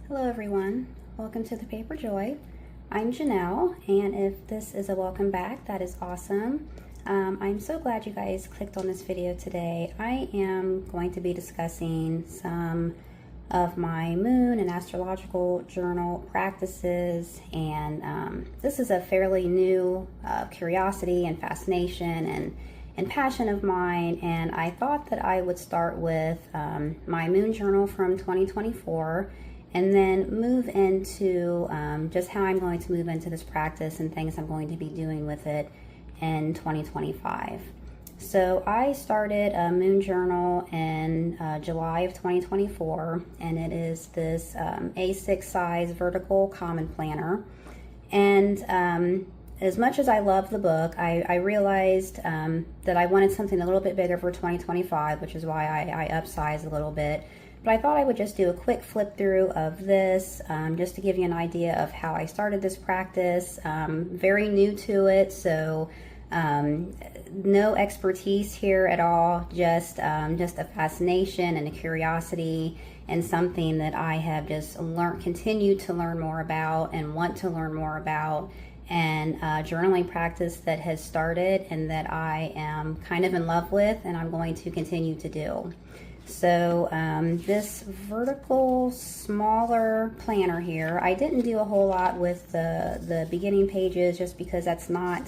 Hello everyone, welcome to the Paper Joy. I'm Janelle, and if this is a welcome back, that is awesome. I'm so glad you guys clicked on this video today. I am going to be discussing some of my moon and astrological journal practices, and this is a fairly new curiosity and fascination and passion of mine, and I thought that I would start with my moon journal from 2024 and then move into just how I'm going to move into this practice and things I'm going to be doing with it in 2025. So I started a moon journal in July of 2024, and it is this A6 size vertical common planner. And as much as I love the book, I realized that I wanted something a little bit bigger for 2025, which is why I upsized a little bit. But I thought I would just do a quick flip through of this just to give you an idea of how I started this practice. Very new to it, so no expertise here at all, just a fascination and a curiosity and something that I have just continued to learn more about and want to learn more about, and journaling practice that has started and that I am kind of in love with and I'm going to continue to do. So this vertical smaller planner here, I didn't do a whole lot with the beginning pages just because that's not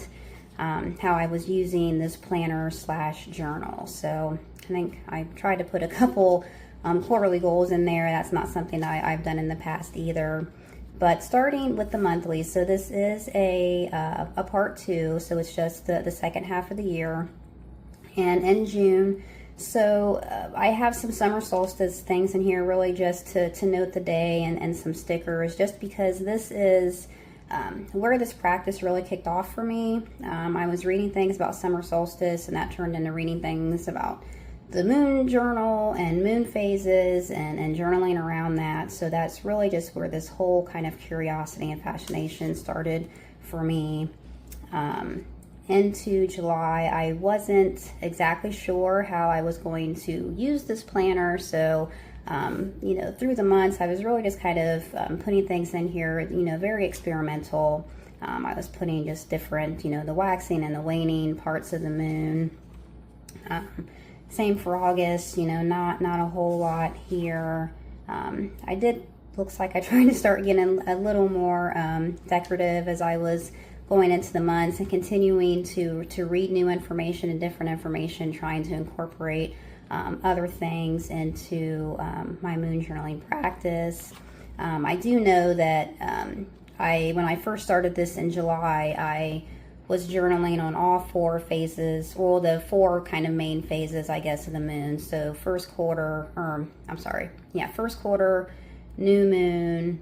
how I was using this planner / journal. So I think I tried to put a couple quarterly goals in there. That's not something I've done in the past either. But starting with the monthly, so this is a part 2, so it's just the second half of the year, and in June. So I have some summer solstice things in here, really just to note the day, and some stickers, just because this is where this practice really kicked off for me. I was reading things about summer solstice, and that turned into reading things about the moon journal and moon phases and journaling around that. So that's really just where this whole kind of curiosity and fascination started for me. Into July, I wasn't exactly sure how I was going to use this planner, so through the months I was really just kind of putting things in here, very experimental. I was putting just different, the waxing and the waning parts of the moon. Same for August, not a whole lot here. Looks like I tried to start getting a little more decorative as I was going into the months and continuing to read new information and different information, trying to incorporate other things into my moon journaling practice. I do know that when I first started this in July, I was journaling on all 4 phases, well, the 4 kind of main phases, I guess, of the moon. So first quarter, new moon,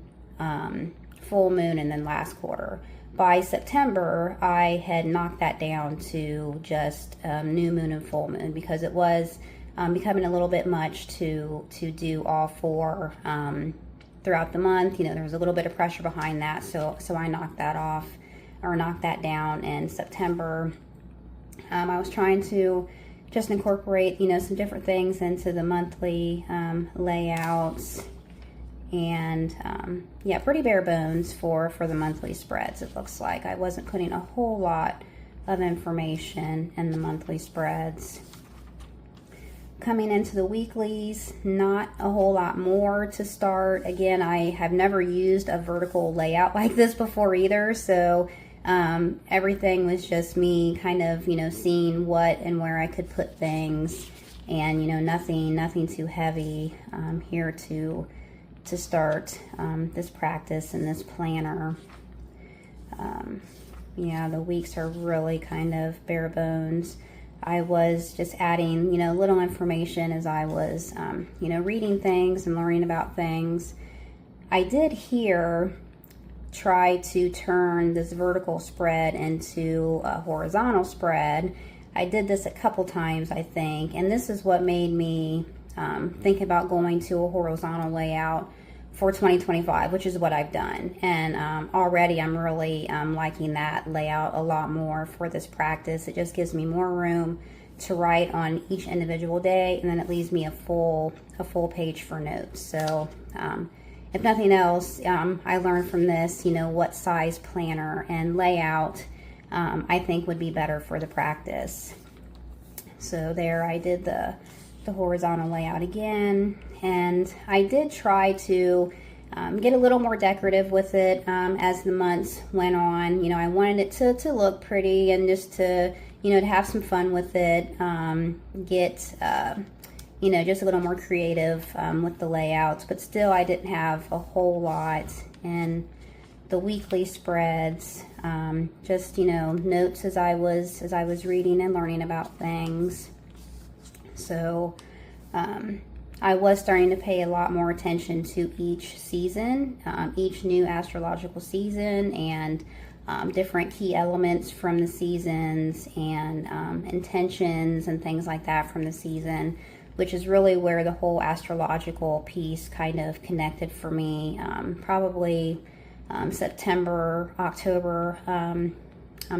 full moon, and then last quarter. By September, I had knocked that down to just new moon and full moon, because it was becoming a little bit much to do all 4 throughout the month. There was a little bit of pressure behind that, so I knocked that down in September. I was trying to just incorporate, some different things into the monthly layouts. And pretty bare bones for the monthly spreads. It looks like I wasn't putting a whole lot of information in the monthly spreads. Coming into the weeklies, not a whole lot more to start. Again, I have never used a vertical layout like this before either, so everything was just me kind of seeing what and where I could put things, and nothing too heavy here to start this practice and this planner. The weeks are really kind of bare bones. I was just adding, little information as I was, reading things and learning about things. I did here try to turn this vertical spread into a horizontal spread. I did this a couple times, I think, and this is what made me think about going to a horizontal layout for 2025, which is what I've done. And already I'm really liking that layout a lot more for this practice. It just gives me more room to write on each individual day, and then it leaves me a full page for notes. So if nothing else, I learned from this, you know, what size planner and layout I think would be better for the practice. So there I did the horizontal layout again, and I did try to get a little more decorative with it as the months went on. You know, I wanted it to look pretty and just to, you know, to have some fun with it, get, you know, just a little more creative with the layouts, but still I didn't have a whole lot in the weekly spreads, just, you know, notes as I was reading and learning about things. So I was starting to pay a lot more attention to each season, each new astrological season, and different key elements from the seasons, and intentions and things like that from the season, which is really where the whole astrological piece kind of connected for me. Probably September, October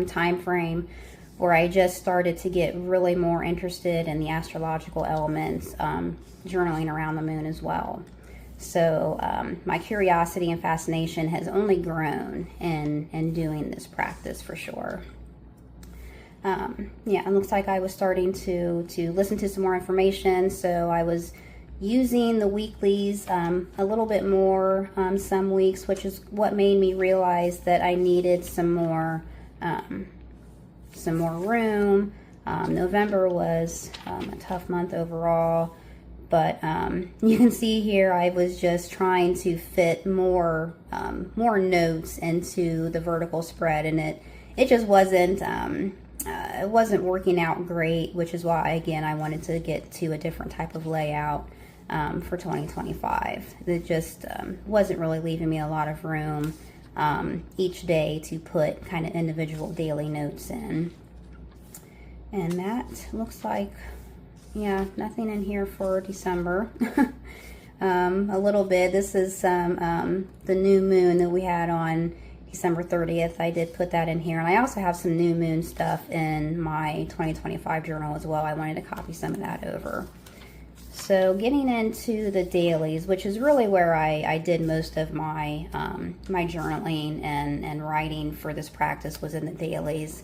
time frame, where I just started to get really more interested in the astrological elements, journaling around the moon as well. So my curiosity and fascination has only grown in doing this practice for sure. Yeah, it looks like I was starting to listen to some more information, so I was using the weeklies a little bit more some weeks, which is what made me realize that I needed some more room. November was a tough month overall, but you can see here I was just trying to fit more notes into the vertical spread, and it just wasn't it wasn't working out great, which is why again I wanted to get to a different type of layout for 2025. It just wasn't really leaving me a lot of room each day to put kind of individual daily notes in. And that looks like, yeah, nothing in here for December. A little bit. This is the new moon that we had on December 30th. I did put that in here, and I also have some new moon stuff in my 2025 journal as well. I wanted to copy some of that over. So getting into the dailies, which is really where I did most of my my journaling and writing for this practice, was in the dailies.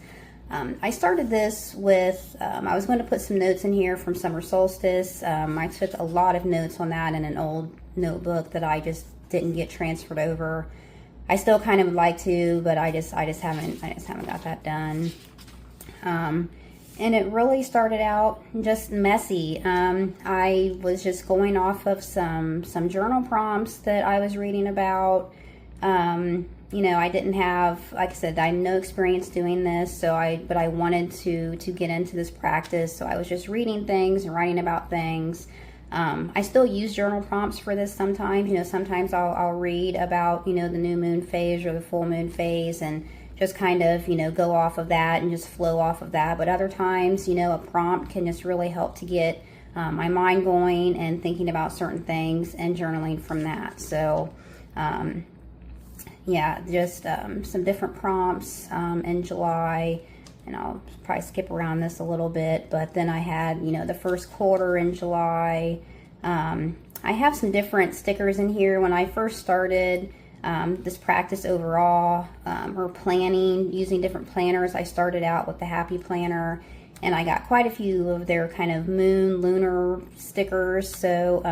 I started this with, I was going to put some notes in here from summer solstice. I took a lot of notes on that in an old notebook that I just didn't get transferred over. I still kind of would like to, but I just haven't got that done. And it really started out just messy. I was just going off of some journal prompts that I was reading about. You know, I didn't have, like I said, I had no experience doing this, but I wanted to get into this practice, so I was just reading things and writing about things. I still use journal prompts for this sometimes. You know, sometimes I'll read about, you know, the new moon phase or the full moon phase, and just kind of, you know, go off of that and just flow off of that. But other times, you know, a prompt can just really help to get my mind going and thinking about certain things and journaling from that. So, yeah, just some different prompts in July, and I'll probably skip around this a little bit, but then I had, you know, the first quarter in July. I have some different stickers in here. When I first started this practice overall, or planning, using different planners, I started out with the Happy Planner, and I got quite a few of their kind of lunar stickers, so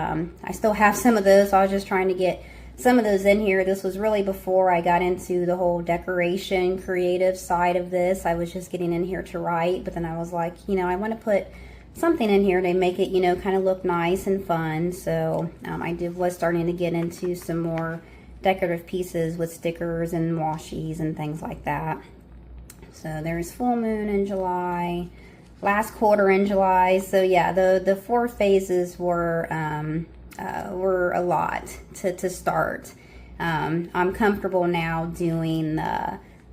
I still have some of those. So I was just trying to get some of those in here. This was really before I got into the whole decoration creative side of this. I was just getting in here to write, but then I was like, you know, I want to put something in here to make it, you know, kind of look nice and fun. So I was starting to get into some more decorative pieces with stickers and washies and things like that. So there's full moon in July, last quarter in July. So yeah, the 4 phases were a lot to start. I'm comfortable now doing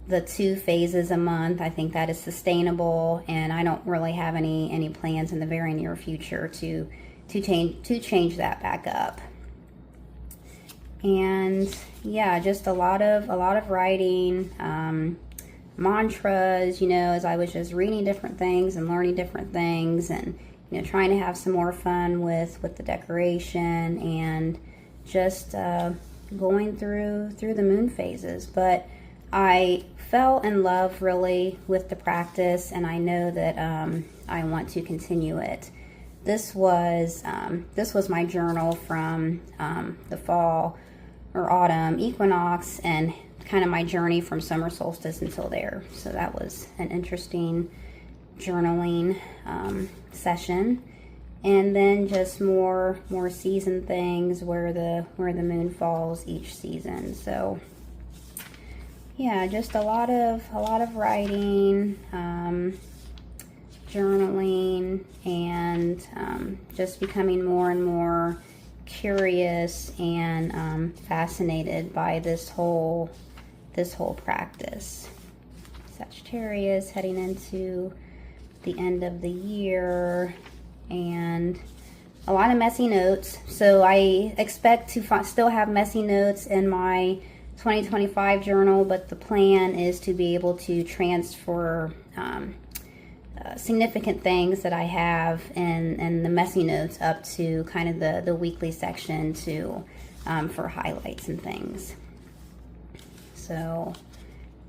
the 2 phases a month. I think that is sustainable, and I don't really have any plans in the very near future to change that back up. And yeah, just a lot of writing, mantras, you know, as I was just reading different things and learning different things, and you know, trying to have some more fun with the decoration, and just going through the moon phases. But I fell in love really with the practice, and I know that I want to continue it. This was my journal from the fall or autumn equinox, and kind of my journey from summer solstice until there. So that was an interesting journaling session. And then just more season things where the moon falls each season. So yeah, just a lot of writing, journaling, and just becoming more and more curious and fascinated by this whole practice. Sagittarius heading into the end of the year, and a lot of messy notes. So I expect to still have messy notes in my 2025 journal, but the plan is to be able to transfer significant things that I have in the messy notes up to kind of the weekly section to for highlights and things. So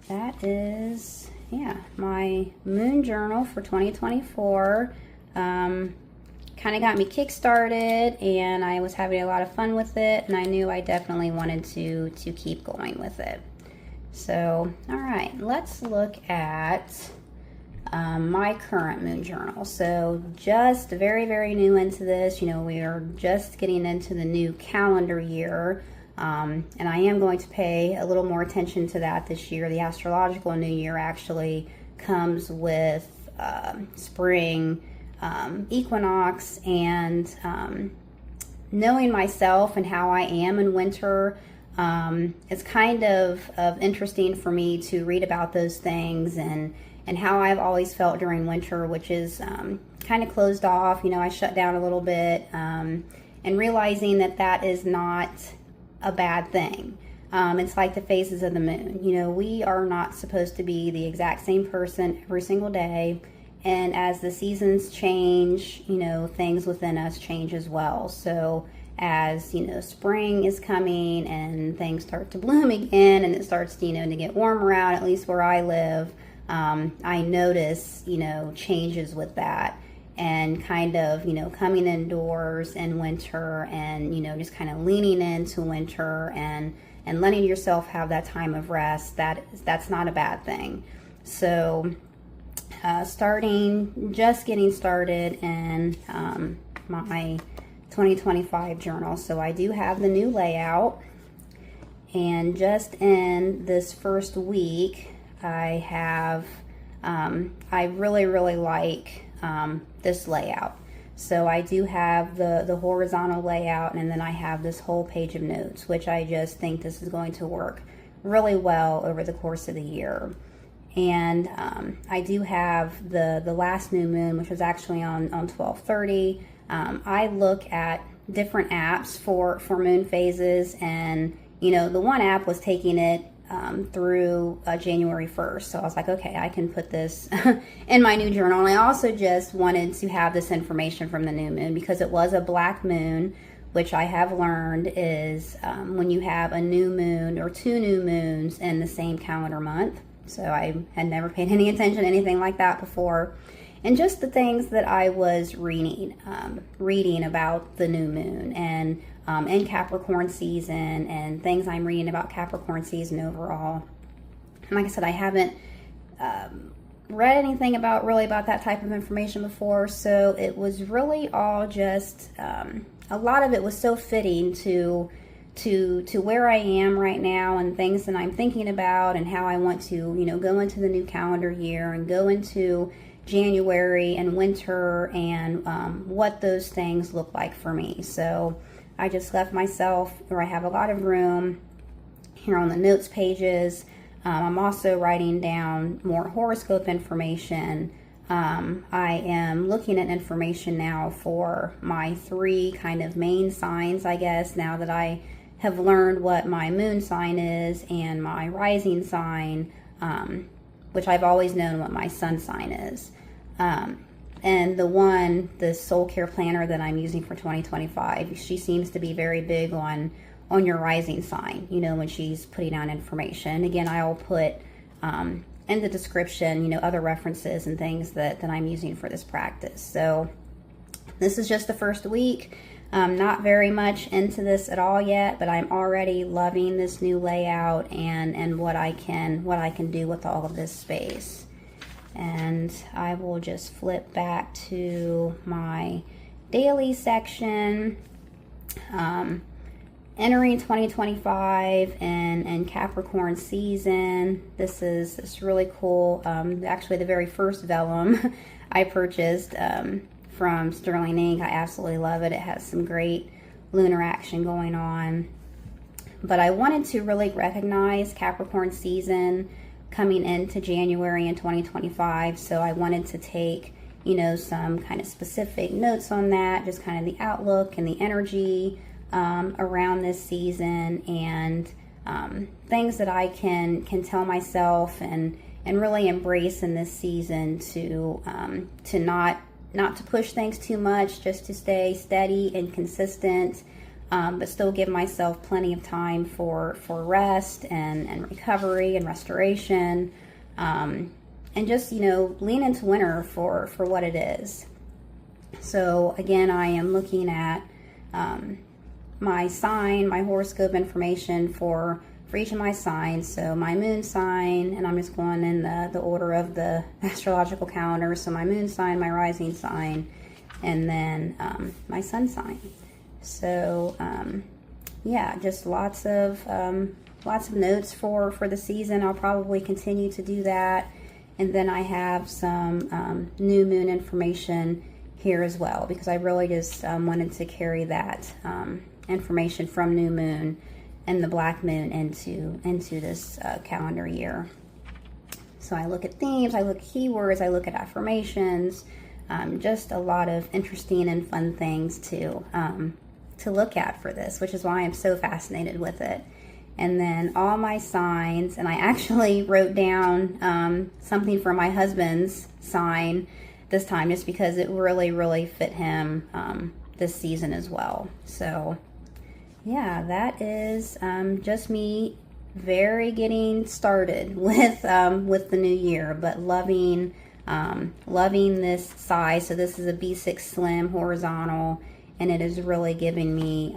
that is, yeah, my moon journal for 2024. Kind of got me kick-started, and I was having a lot of fun with it, and I knew I definitely wanted to keep going with it. So, all right, let's look at my current moon journal. So just very new into this. You know, we are just getting into the new calendar year, and I am going to pay a little more attention to that this year. The astrological new year actually comes with spring equinox, and knowing myself and how I am in winter, it's kind of interesting for me to read about those things and how I've always felt during winter, which is kind of closed off. You know, I shut down a little bit, and realizing that is not a bad thing. It's like the phases of the moon. You know, we are not supposed to be the exact same person every single day. And as the seasons change, you know, things within us change as well. So as, you know, spring is coming and things start to bloom again, and it starts, you know, to get warmer out, at least where I live, I notice, you know, changes with that, and kind of, you know, coming indoors in winter and, you know, just kind of leaning into winter and letting yourself have that time of rest. That's not a bad thing. So just getting started in my 2025 journal. So I do have the new layout, and just in this first week I have I really like this layout. So I do have the horizontal layout, and then I have this whole page of notes, which I just think this is going to work really well over the course of the year. And I do have the last new moon, which was actually on 12/30. I look at different apps for moon phases, and you know, the one app was taking it through January 1st. So I was like, okay, I can put this in my new journal. And I also just wanted to have this information from the new moon, because it was a black moon, which I have learned is when you have a new moon or two new moons in the same calendar month. So I had never paid any attention to anything like that before. And just the things that I was reading about the new moon, and in Capricorn season, and things I'm reading about Capricorn season overall. And like I said, I haven't read anything about that type of information before, so it was really all just a lot of it was so fitting to where I am right now, and things that I'm thinking about, and how I want to, you know, go into the new calendar year and go into January and winter, and what those things look like for me. So I just left myself, or I have a lot of room here on the notes pages. I'm also writing down more horoscope information. I am looking at information now for my 3 kind of main signs, I guess, now that I have learned what my moon sign is and my rising sign, which I've always known what my sun sign is. And the soul care planner that I'm using for 2025, she seems to be very big on your rising sign, you know, when she's putting out information. Again, I'll put in the description, you know, other references and things that I'm using for this practice. So this is just the first week. Not very much into this at all yet, but I'm already loving this new layout and what I can do with all of this space. And I will just flip back to my daily section. Entering 2025 and Capricorn season. This is really cool. Actually, the very first vellum I purchased from Sterling Ink. I absolutely love it. It has some great lunar action going on. But I wanted to really recognize Capricorn season coming into January in 2025. So I wanted to take, you know, some kind of specific notes on that, just kind of the outlook and the energy around this season, and things that I can tell myself and really embrace in this season to not to push things too much, just to stay steady and consistent, but still give myself plenty of time for rest and recovery and restoration, and just, you know, lean into winter for what it is. So again, I am looking at my sign, my horoscope information for each of my signs. So my moon sign, and I'm just going in the order of the astrological calendar. So my moon sign, my rising sign, and then my sun sign. So yeah, just lots of notes for the season. I'll probably continue to do that. And then I have some new moon information here as well, because I really just wanted to carry that information from new moon and the black moon into this calendar year. So I look at themes, I look at keywords, I look at affirmations, just a lot of interesting and fun things to look at for this, which is why I'm so fascinated with it. And then all my signs, and I actually wrote down something for my husband's sign this time, just because it really fit him this season as well. So yeah, that is just me getting started with the new year, but loving this size. So this is a B6 Slim horizontal, and it is really giving me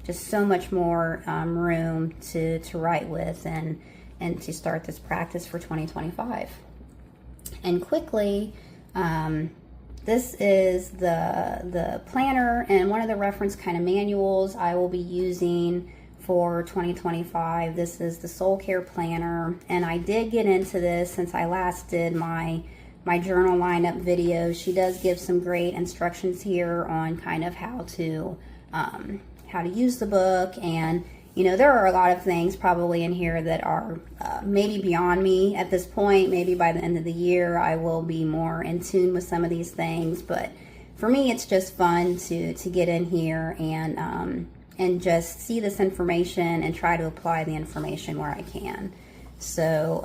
just so much more room to write with and to start this practice for 2025. And quickly, this is the planner and one of the reference kind of manuals I will be using for 2025. This is the Soul Care Planner, and I did get into this since I last did my journal lineup video. She does give some great instructions here on kind of how to use the book, and you know, there are a lot of things probably in here that are maybe beyond me at this point. Maybe by the end of the year I will be more in tune with some of these things, but for me it's just fun to get in here and just see this information and try to apply the information where I can. So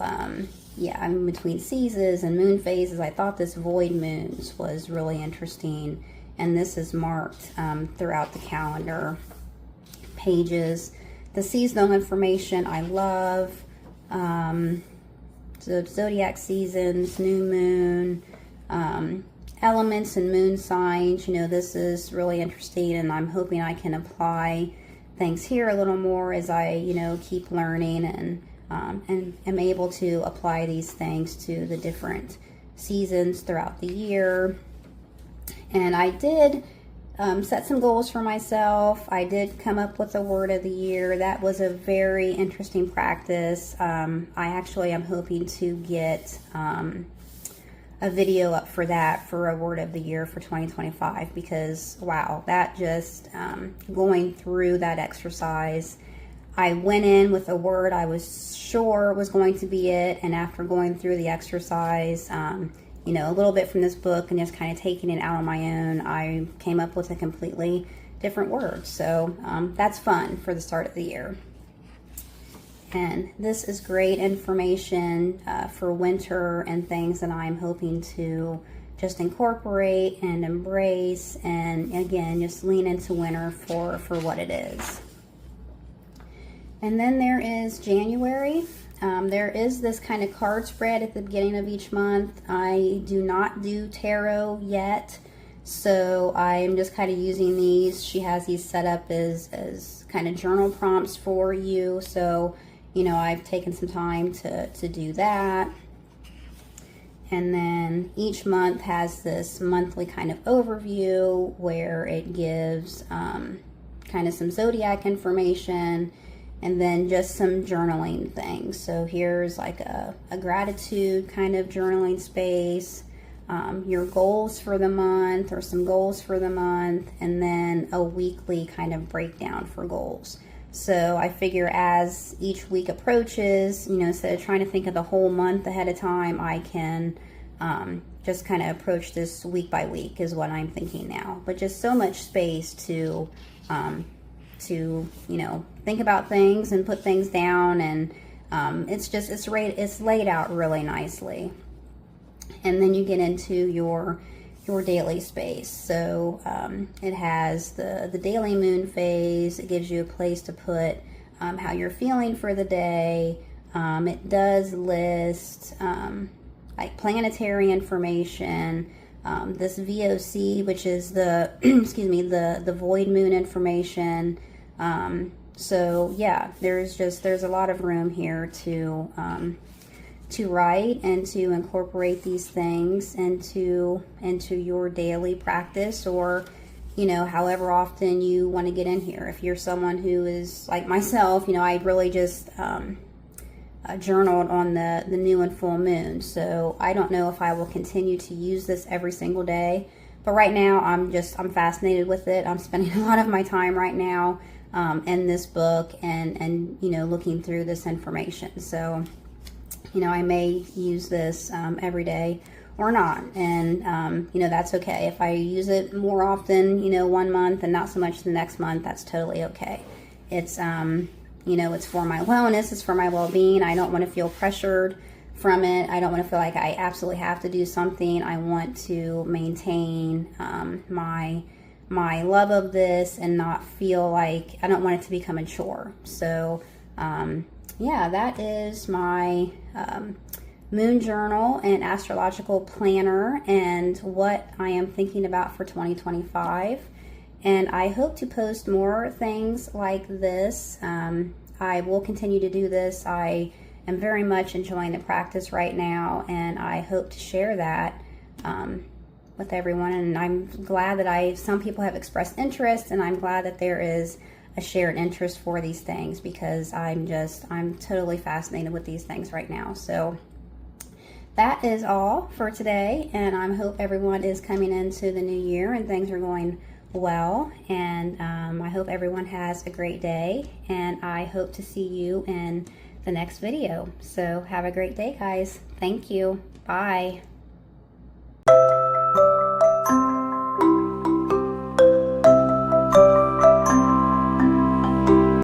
yeah, I'm in between seasons and moon phases. I thought this void moons was really interesting, and this is marked throughout the calendar pages. The seasonal information I love. So zodiac seasons, new moon, elements and moon signs. You know, this is really interesting, and I'm hoping I can apply things here a little more as I, you know, keep learning and am able to apply these things to the different seasons throughout the year. And I did set some goals for myself. I did come up with a word of the year. That was a very interesting practice. I actually am hoping to get a video up for that, for a word of the year for 2025, because wow, that just going through that exercise, I went in with a word I was sure was going to be it, and after going through the exercise, you know, a little bit from this book and just kind of taking it out on my own, I came up with a completely different word. So that's fun for the start of the year. And this is great information for winter and things that I'm hoping to just incorporate and embrace, and again, just lean into winter for what it is. And then there is January. There is this kind of card spread at the beginning of each month. I do not do tarot yet, so I'm just kind of using these. She has these set up as kind of journal prompts for you. So, you know, I've taken some time to do that. And then each month has this monthly kind of overview where it gives kind of some zodiac information and then just some journaling things. So here's like a gratitude kind of journaling space, your goals for the month or some goals for the month, and then a weekly kind of breakdown for goals. So I figure as each week approaches, you know, instead of trying to think of the whole month ahead of time, I can just kind of approach this week by week is what I'm thinking now. But just so much space to you know, think about things and put things down, and it's laid out really nicely. And then you get into your daily space. So it has the daily moon phase. It gives you a place to put how you're feeling for the day. It does list like planetary information, this VOC, which is the excuse me, the void moon information. So yeah, there's a lot of room here to write and to incorporate these things into your daily practice, or, you know, however often you want to get in here. If you're someone who is like myself, you know, I really just journaled on the new and full moon. So I don't know if I will continue to use this every single day, but right now I'm fascinated with it. I'm spending a lot of my time right now in this book and you know, looking through this information. So, you know, I may use this every day or not, and you know, that's okay. If I use it more often, you know, one month and not so much the next month, that's totally okay. It's you know, it's for my wellness, it's for my well-being. I don't want to feel pressured from it. I don't want to feel like I absolutely have to do something. I want to maintain my love of this and not feel like I don't want it to become a chore. So yeah, that is my moon journal and astrological planner and what I am thinking about for 2025. And I hope to post more things like this. I will continue to do this. I am very much enjoying the practice right now, and I hope to share that with everyone. And I'm glad that some people have expressed interest, and I'm glad that there is a shared interest for these things, because I'm totally fascinated with these things right now. So that is all for today, and I hope everyone is coming into the new year and things are going well, and I hope everyone has a great day, and I hope to see you in the next video. So have a great day, guys. Thank you. Bye.